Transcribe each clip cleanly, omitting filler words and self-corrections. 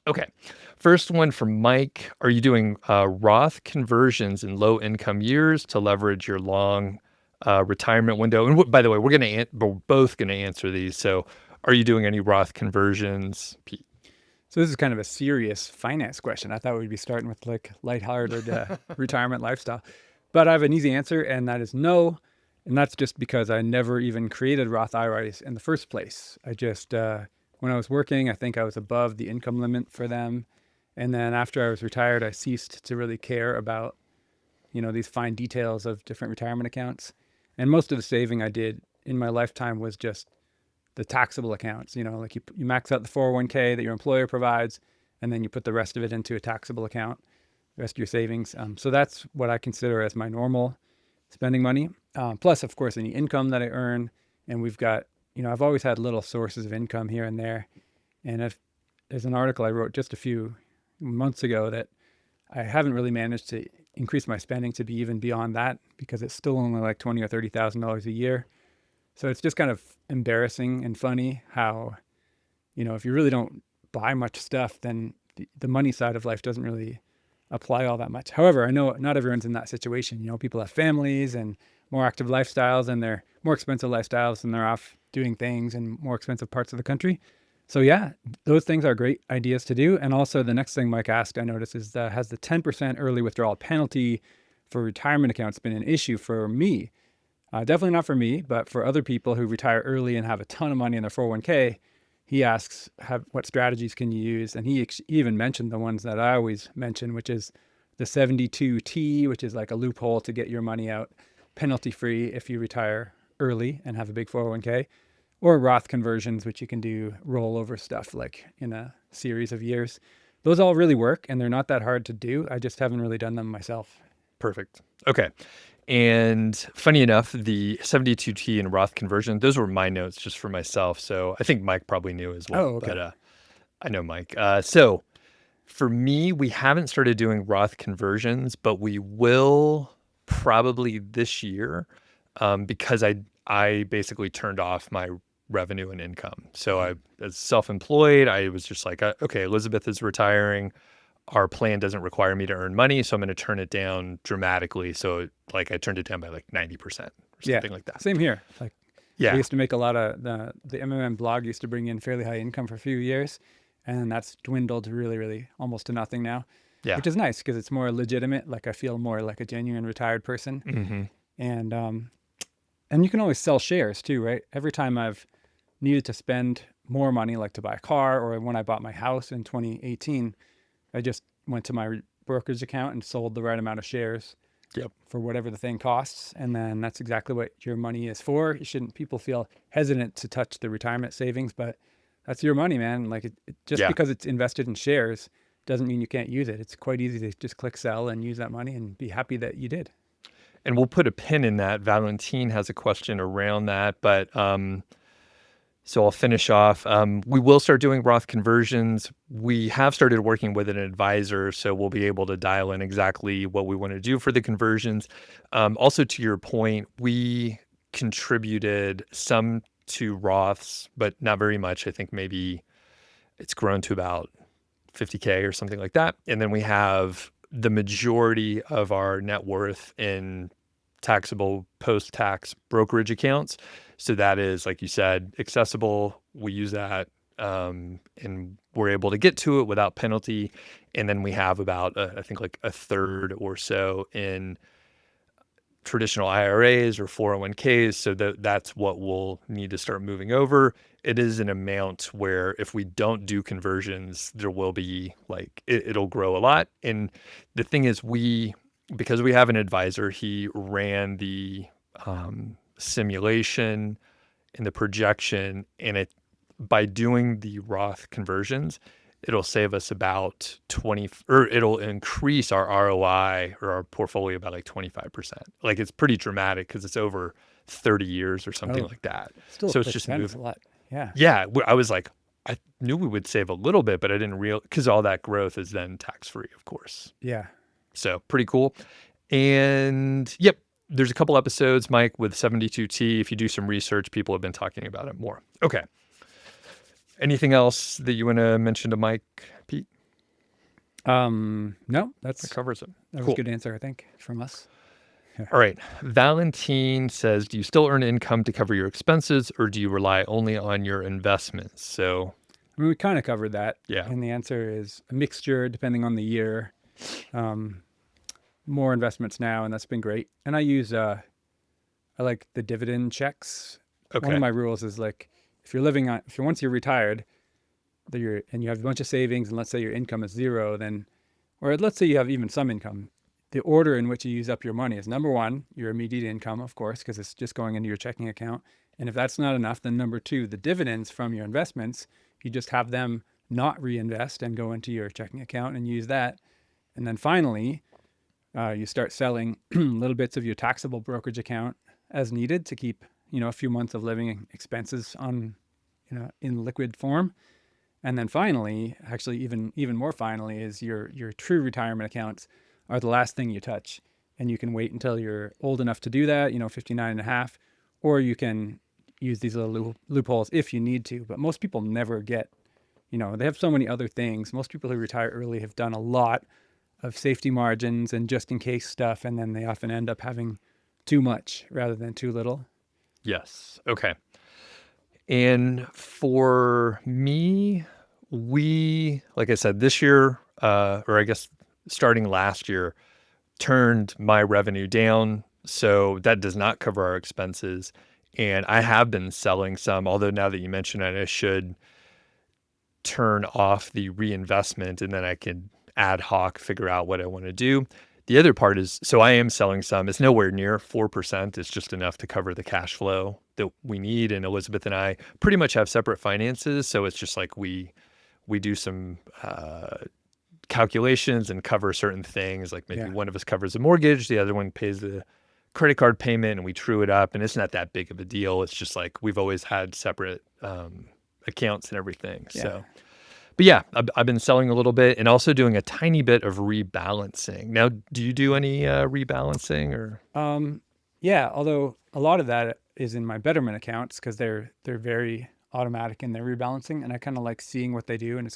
Okay. First one from Mike. Are you doing Roth conversions in low income years to leverage your long retirement window? And by the way, we're both gonna answer these. So, are you doing any Roth conversions, Pete? So this is kind of a serious finance question. I thought we'd be starting with like lighthearted retirement lifestyle, but I have an easy answer, and that is no. And that's just because I never even created Roth IRAs in the first place. I just, when I was working, I think I was above the income limit for them. And then after I was retired, I ceased to really care about, these fine details of different retirement accounts. And most of the saving I did in my lifetime was just the taxable accounts. Like you max out the 401k that your employer provides, and then you put the rest of it into a taxable account, the rest of your savings. So that's what I consider as my normal spending money. Plus, of course, any income that I earn. And we've got, I've always had little sources of income here and there. And if there's an article I wrote just a few months ago that I haven't really managed to increase my spending to be even beyond that, because it's still only like $20,000 or $30,000 a year. So it's just kind of embarrassing and funny how, if you really don't buy much stuff, then the money side of life doesn't really apply all that much. However, I know not everyone's in that situation. People have families and more active lifestyles, and they're more expensive lifestyles, and they're off doing things in more expensive parts of the country. So yeah, those things are great ideas to do. And also the next thing Mike asked, I noticed, is has the 10% early withdrawal penalty for retirement accounts been an issue for me? Definitely not for me, but for other people who retire early and have a ton of money in their 401k. He asks, what strategies can you use? And he even mentioned the ones that I always mention, which is the 72T, which is like a loophole to get your money out penalty free if you retire early and have a big 401k, or Roth conversions, which you can do rollover stuff like in a series of years. Those all really work, and they're not that hard to do. I just haven't really done them myself. Perfect. Okay. And funny enough, the 72T and Roth conversion, those were my notes just for myself. So I think Mike probably knew as well. Oh, okay. But I know Mike. So for me, we haven't started doing Roth conversions, but we will probably this year, because I basically turned off my revenue and income. So I, as self-employed, I was just like, okay, Elizabeth is retiring. Our plan doesn't require me to earn money, so I'm going to turn it down dramatically. So like I turned it down by like 90% or Yeah, something like that. same here. Like I Yeah. used to make a lot of the MMM blog used to bring in fairly high income for a few years, and that's dwindled to really, really almost to nothing now, Yeah. which is nice because it's more legitimate. Like I feel more like a genuine retired person, Hmm. and you can always sell shares too, right? Every time I've needed to spend more money, like to buy a car, or when I bought my house in 2018, I just went to my brokerage account and sold the right amount of shares Yep. for whatever the thing costs. And then that's exactly what your money is for. People feel hesitant to touch the retirement savings, but that's your money, man. Like just Yeah. because it's invested in shares doesn't mean you can't use it. It's quite easy to just click sell and use that money and be happy that you did. And we'll put a pin in that. Valentine has a question around that, but so I'll finish off. We will start doing Roth conversions. We have started working with an advisor, so we'll be able to dial in exactly what we want to do for the conversions. Also, to your point, we contributed some to Roths, but not very much. I think maybe it's grown to about 50K or something like that. And then we have the majority of our net worth in taxable post-tax brokerage accounts. So that is, like you said, accessible. We use that, and we're able to get to it without penalty. And then we have about, I think, like a third or so in traditional IRAs or 401ks. So that's what we'll need to start moving over. It is an amount where if we don't do conversions, there will be like, it'll grow a lot. And the thing is, because we have an advisor, he ran the simulation and the projection, and by doing the Roth conversions, it'll save us about 20, or it'll increase our ROI or our portfolio by like 25%. Like it's pretty dramatic because it's over 30 years or something Oh, like that. still a So it's just percent is a moving. lot. Yeah. Yeah. I was like, I knew we would save a little bit, but I didn't because all that growth is then tax-free, of course. Yeah. So pretty cool. And yep, there's a couple episodes, Mike, with 72T. If you do some research, people have been talking about it more. Okay. Anything else that you want to mention to Mike, Pete? No, That covers it. that was a Cool. good answer, I think, from us. All right. Valentine says, do you still earn income to cover your expenses or do you rely only on your investments? So, I mean, we kind of covered that, yeah. and the answer is a mixture depending on the year. Um, More investments now, and that's been great. And I like the dividend checks. One of Okay. my rules is like, if you're living on, if you're once you're retired, and you have a bunch of savings, and let's say your income is zero, then, or let's say you have even some income, the order in which you use up your money is number one, your immediate income, of course, because it's just going into your checking account. And if that's not enough, then number two, the dividends from your investments, you just have them not reinvest and go into your checking account and use that. And then finally, you start selling little bits of your taxable brokerage account as needed to keep, a few months of living expenses on, in liquid form. And then finally, actually even more finally, is your true retirement accounts are the last thing you touch. And you can wait until you're old enough to do that, 59 and a half, or you can use these little loopholes if you need to. But most people never get, they have so many other things. Most people who retire early have done a lot of safety margins and just in case stuff, and then they often end up having too much rather than too little. Yes. Okay. And for me, like I said, this year, or I guess starting last year, turned my revenue down. So that does not cover our expenses. And I have been selling some, although now that you mention it, I should turn off the reinvestment and then I can ad hoc figure out what I want to do. The other part is, so I am selling some. It's nowhere near 4%. It's just enough to cover the cash flow that we need. And Elizabeth and I pretty much have separate finances. So it's just like we do some calculations and cover certain things. Like maybe Yeah. one of us covers the mortgage, the other one pays the credit card payment, and we true it up. And it's not that big of a deal. It's just like we've always had separate accounts and everything. Yeah. So, but yeah, I've been selling a little bit and also doing a tiny bit of rebalancing. Now, do you do any rebalancing or? Yeah, although a lot of that is in my Betterment accounts because they're very automatic in their rebalancing, and I kind of like seeing what they do, and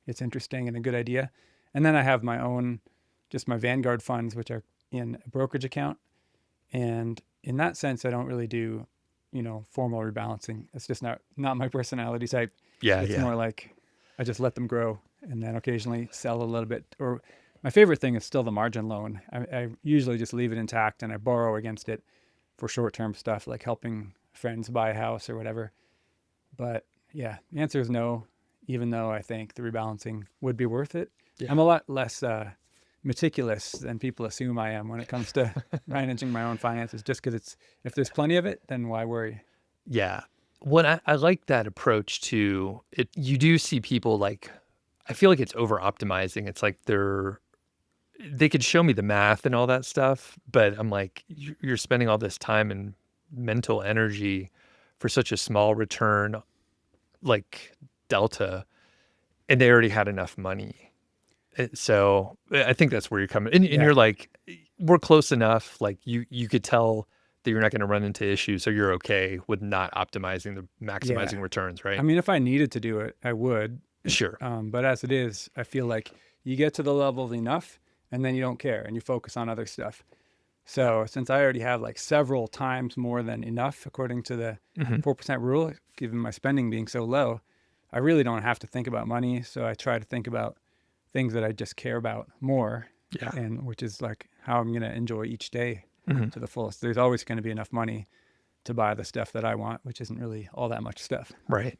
it's interesting and a good idea. And then I have my own, just my Vanguard funds, which are in a brokerage account, and in that sense, I don't really do, formal rebalancing. It's just not my personality type. Yeah, It's yeah. more like I just let them grow, and then occasionally sell a little bit. Or my favorite thing is still the margin loan. I usually just leave it intact and I borrow against it for short-term stuff like helping friends buy a house or whatever. But yeah, the answer is no, even though I think the rebalancing would be worth it. Yeah. I'm a lot less meticulous than people assume I am when it comes to managing my own finances, just because if there's plenty of it, then why worry? Yeah. What I like that approach to it. You do see people like, I feel like it's over optimizing. It's like they could show me the math and all that stuff, but I'm like, you're spending all this time and mental energy for such a small return, like delta, and they already had enough money. So I think that's where you're coming, and Yeah. you're like, we're close enough. Like you could tell that you're not going to run into issues, so you're okay with not optimizing the Yeah. maximizing returns, I right? mean, if I needed to do it, I would. Sure. But as it is, I feel like you get to the level of enough and then you don't care and you focus on other stuff. So since I already have like several times more than enough, according to the Hmm. 4% rule, given my spending being so low, I really don't have to think about money. So I try to think about things that I just care about more, Yeah. and which is like how I'm going to enjoy each day Hmm. to the fullest. There's always going to be enough money to buy the stuff that I want, which isn't really all that much stuff. Right.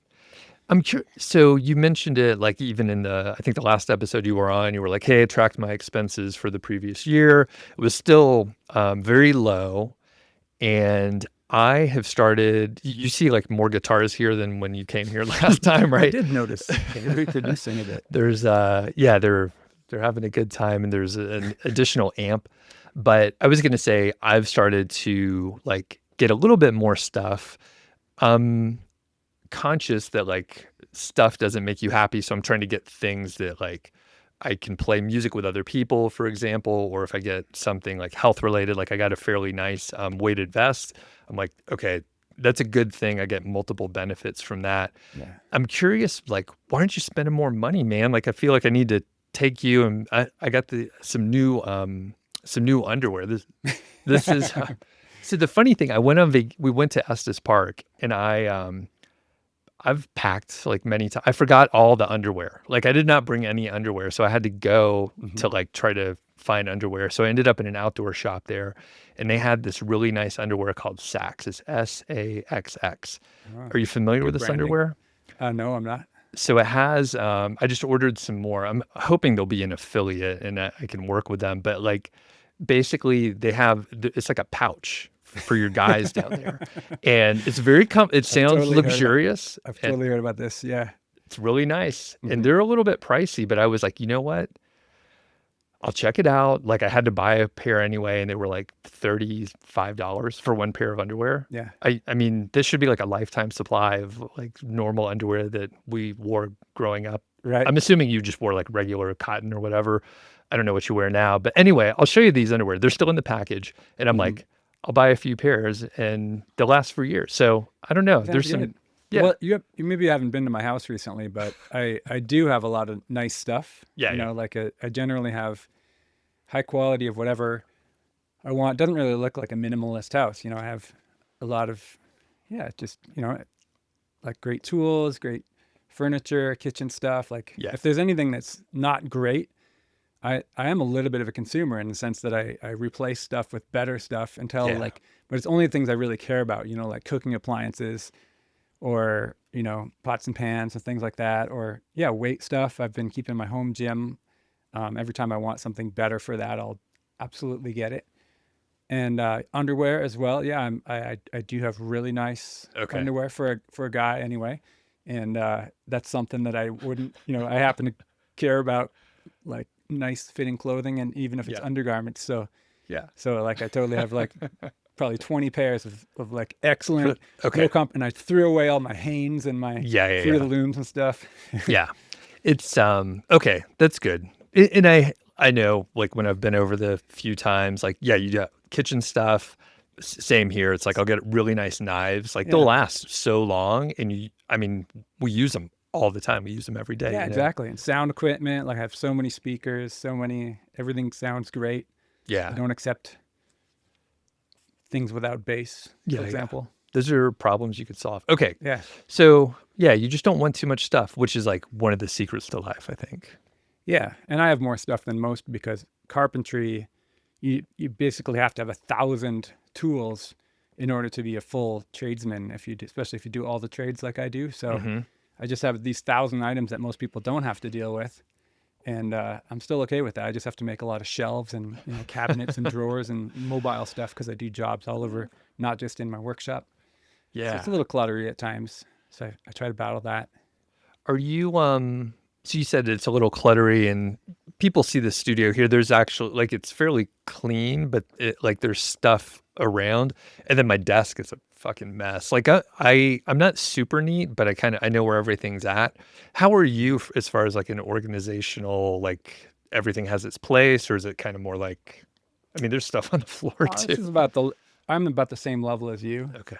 I'm curious. So you mentioned it, like even in I think the last episode you were on, you were like, "Hey, I tracked my expenses for the previous year. It was still very low, and I have started. You see, like more guitars here than when you came here last time, I right? did notice they're reproducing a bit. There's yeah, they're having a good time, and there's an additional amp. But I was gonna say I've started to like get a little bit more stuff. Um, conscious that like stuff doesn't make you happy. So I'm trying to get things that like I can play music with other people, for example, or if I get something like health related, like I got a fairly nice weighted vest. I'm like, okay, that's a good thing. I get multiple benefits from that. Yeah. I'm curious, like, why aren't you spending more money, man? Like, I feel like I need to take you and I got some new underwear. This is so the funny thing. We went to Estes Park and I've packed like many times. I forgot all the underwear. Like I did not bring any underwear, so I had to go to like try to find underwear. So I ended up in an outdoor shop there, and they had this really nice underwear called Saxx. It's SAXX. Oh, Are you familiar with good this branding. underwear? No, I'm not. So it has. I just ordered some more. I'm hoping they'll be an affiliate and I can work with them. But like, basically, it's like a pouch for your guys down there, and it's very it sounds totally heard about- luxurious. I've totally heard about this. Yeah. It's really nice. And they're a little bit pricey, but I was like, you know what? I'll check it out. Like I had to buy a pair anyway, and they were like $35 for one pair of underwear. Yeah. I mean, this should be like a lifetime supply of like normal underwear that we wore growing up. Right. I'm assuming you just wore like regular cotton or whatever. I don't know what you wear now. But anyway, I'll show you these underwear. They're still in the package. And I'm like, I'll buy a few pairs and they'll last for years. So I don't know. Sounds There's some good. yeah. Well, you maybe haven't been to my house recently, but I do have a lot of nice stuff. Yeah, You yeah. know, like I generally have high quality of whatever I want. It doesn't really look like a minimalist house. You know, I have a lot of, just, like great tools, great furniture, kitchen stuff. Like Yeah. if there's anything that's not great, I am a little bit of a consumer in the sense that I replace stuff with better stuff until Yeah. but it's only things I really care about, like cooking appliances or, pots and pans and things like that. Or weight stuff. I've been keeping my home gym. Every time I want something better for that, I'll absolutely get it. And underwear as well. Yeah, I do have really nice Okay. underwear for a guy anyway, and that's something that I wouldn't. I happen to care about, like nice fitting clothing, and even if it's Yeah. undergarments. So Yeah. like I totally have like probably 20 pairs of like excellent. Okay. And I threw away all my Hanes and my Yeah. Fruit of the Looms and stuff. Yeah. It's okay, that's good. And I know like when I've been over the few times, like you got kitchen stuff. Same here. It's like I'll get really nice knives. Like they'll Yeah. last so long, and I mean, we use them all the time. We use them every day. Yeah, exactly. And sound equipment, like I have so many speakers, everything sounds great. Yeah. I don't accept things without bass, Yeah, for yeah. example. Those are problems you could solve. Okay. Yeah. So you just don't want too much stuff, which is like one of the secrets to life, I think. Yeah. And I have more stuff than most because carpentry, you basically have to have 1,000 tools in order to be a full tradesman, especially if you do all the trades like I do. So I just have these 1,000 items that most people don't have to deal with. And I'm still okay with that. I just have to make a lot of shelves and cabinets and drawers and mobile stuff because I do jobs all over, not just in my workshop. Yeah. So it's a little cluttery at times. So I try to battle that. Are you so you said it's a little cluttery and people see the studio here. There's actually like it's fairly clean, but like there's stuff around. And then my desk is a fucking mess. Like I'm not super neat, but I know where everything's at. How are you as far as like an organizational, like everything has its place, or is it kind of more like, I mean, there's stuff on the floor too. This is I'm about the same level as you. Okay.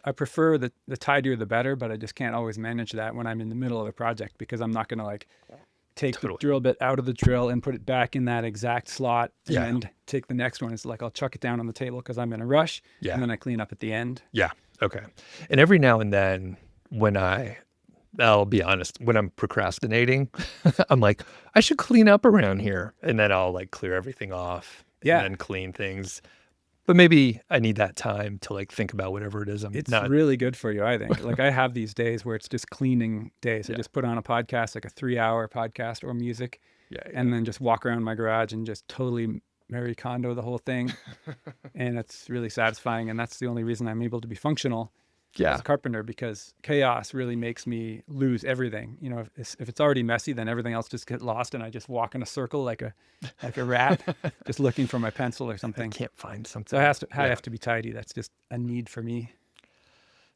I prefer the tidier the better, but I just can't always manage that when I'm in the middle of a project because I'm not going to like take the drill bit out of the drill and put it back in that exact slot and then take the next one. It's like I'll chuck it down on the table because I'm in a rush and then I clean up at the end. Yeah. Okay. And every now and then when I'll be honest, when I'm procrastinating, I'm like, I should clean up around here. And then I'll like clear everything off and then clean things. But maybe I need that time to like think about whatever it is It's really good for you, I think. Like I have these days where it's just cleaning days. I just put on a podcast, like a 3-hour podcast or music, and then just walk around my garage and just totally Marie Kondo the whole thing. And it's really satisfying. And that's the only reason I'm able to be functional as a carpenter, because chaos really makes me lose everything. If it's already messy, then everything else just gets lost, and I just walk in a circle like a rat, just looking for my pencil or something. I can't find something. So I have to be tidy. That's just a need for me.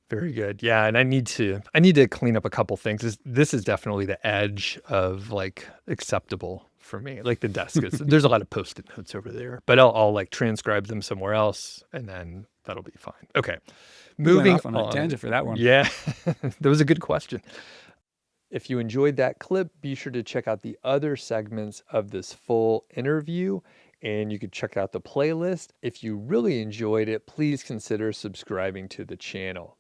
Very good. Yeah, and I need to clean up a couple things. This is definitely the edge of like acceptable for me. Like the desk is there's a lot of post-it notes over there, but I'll like transcribe them somewhere else, and then that'll be fine. Okay. Moving off on a tangent for that one. Yeah, that was a good question. If you enjoyed that clip, be sure to check out the other segments of this full interview, and you could check out the playlist. If you really enjoyed it, please consider subscribing to the channel.